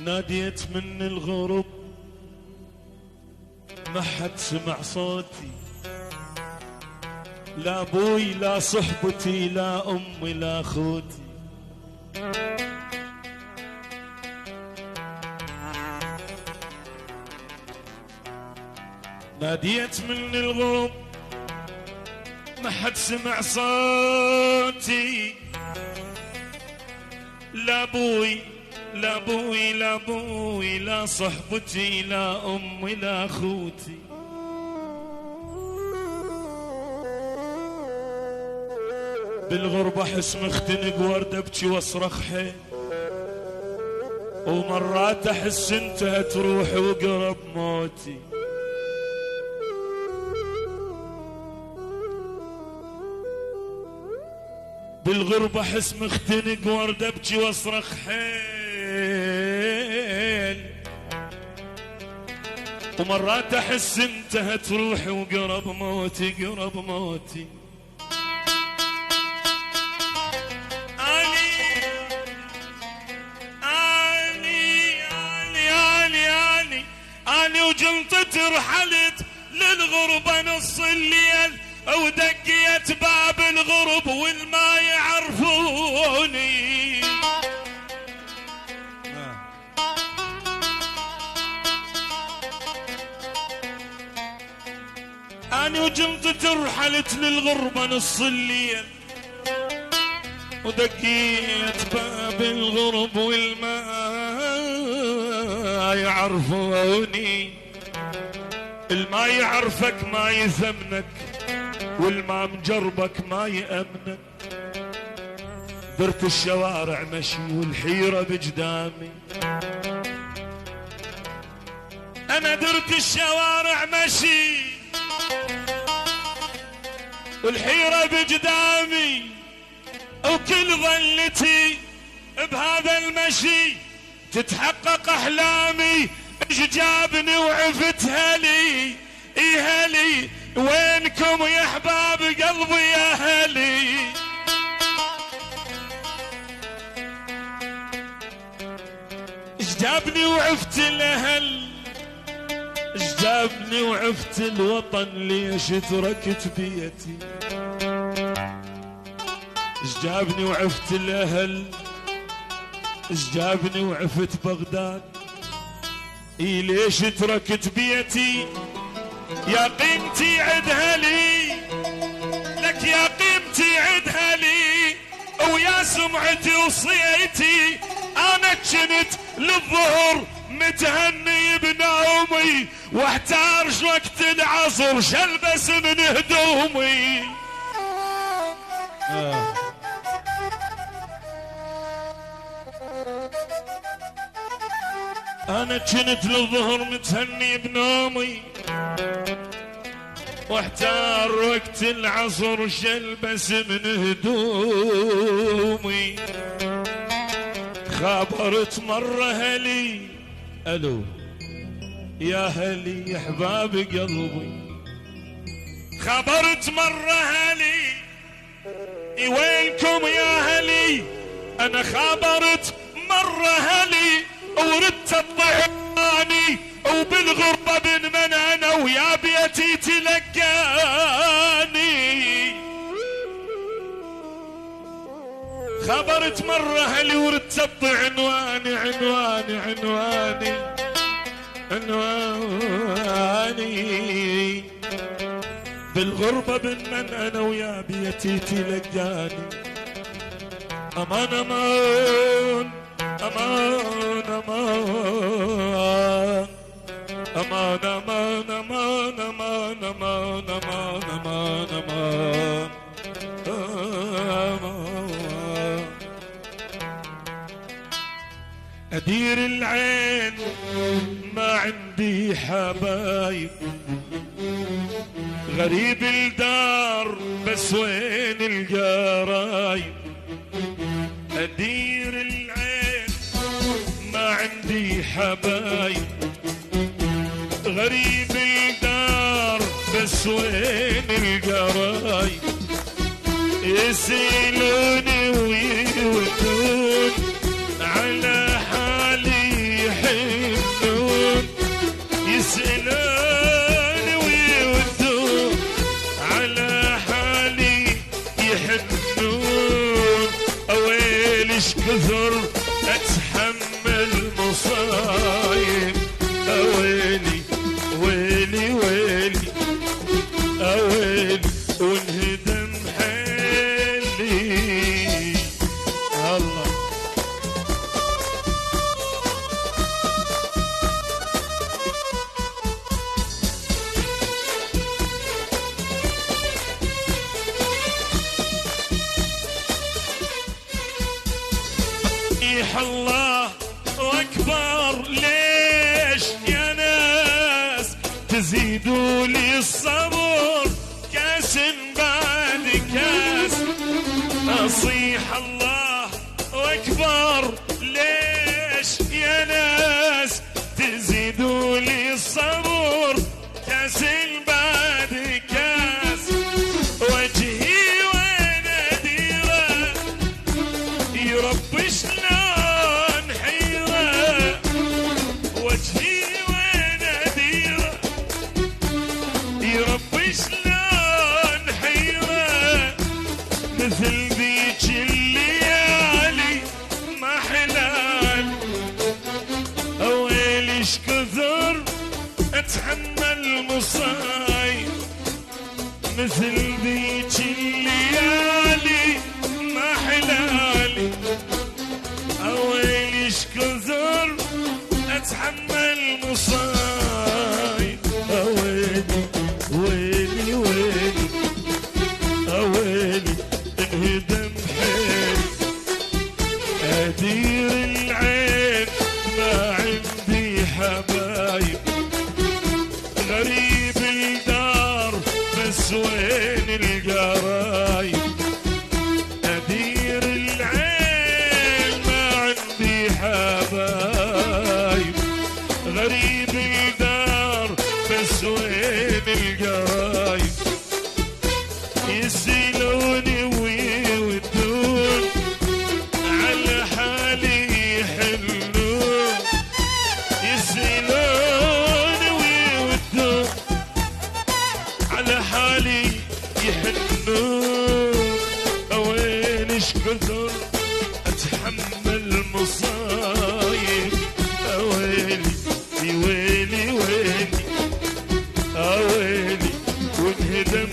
ناديت من الغرب ما حد سمع صوتي، لا ابوي لا صحبتي لا امي لا اخوتي. ناديت من الغرب ما حد سمع صوتي، لا ابوي لا ابوي لا ابوي لا صحبتي لا امي لا اخوتي. بالغربة احس مختنق ورد ابكي واصرخ حيل، ومرات احس انتهت روحي وقرب موتي. بالغربة احس مختنق ورد ابكي واصرخ حيل، ومرات احس انتهت روحي وقرب موتي قرب موتي. اني وجنطتي رحلت للغربة نص الليل، ودقيت باب الغرب والما يعرفوني. اني وجنطتي رحلت للغربة نص الليل، ودقيت باب الغرب والما يعرفوني. الما يعرفك ما يثمنك، والما مجربك ما يأمنك. درت الشوارع مشي والحيرة بجدامي، أنا درت الشوارع مشي والحيرة بجدامي، وكل ظلتي بهذا المشي تتحقق أحلامي. ايش جابني وعفت هلي هلي، وينكم يا احباب قلبي يا هلي. ايش جابني وعفت الاهل، ايش جابني وعفت الوطن، ليش تركت بيتي. ايش جابني وعفت الاهل، ايش جابني وعفت بغداد. ليش تركت بيتي يا قيمتي عدها لي، لك يا قيمتي عدها لي، ويا سمعتي وصيتي. انا كنت للظهر متهني بنومي، واحتاج وقت العصر شلبس من هدومي. أنا كنت للظهر متهني بنومي، واحتار وقت العصر شلبس من هدومي. خابرت مرة هلي، ألو يا هلي يا أحباب قلبي. خبرت مرة هلي، وينكم يا هلي. أنا خابرت مرة هلي، وردت الضحاني، وبالغربة بن من أنا ويا بيتي تلقاني. خبرت مرة هلي وردت عنواني عنواني عنواني عنواني. بالغربة بن من أنا ويا بيتي تلقاني. أمان أمان أمان أمان أمان أمان أمان أمان أمان أمان أمان أمان. أدير العين ما عندي حبايب، غريب الدار بس وين القرايب. أدير العين ما عندي حبايب، غريب الدار بس وين القرايب. يسيلوني ويودون على حالي كثر اتحمل مصايب. اويلي ويلي ويلي اويلي وانهدم حيلي. الله الله اكبر. ليش يا ناس تزيدوا لي الصبر كاس بعد كاس؟ اصيح الله اكبر. ليش يا ناس تزيدوا لي الصبر كاس بعد كاس؟ وجهي وانا ديره يربي شلون حيره. وجهي وانا ديره يربي شلون حيره. مثل ذيك الليالي ما حلال. اويلي ايش كثر اتحمل مصايب. مثل ذيك الليالي ما حلالي. اويلي ايش كثر اتحمل مصايب. اويلي ويلي ويلي اويلي انهدم حيلي. ادير العين ما عندي حبايب. غريب الدار بس وين القرايب. ادير العين ما عندي حبايب. غريب الدار بس وين القرايب. يسيلوني ويودون على حالي يحلون. يسيلوني ويودون على حالي يحنون. اوين ايش كثر اتحمل مصايب. اويلي ويلي ويلي اويلي وانهدم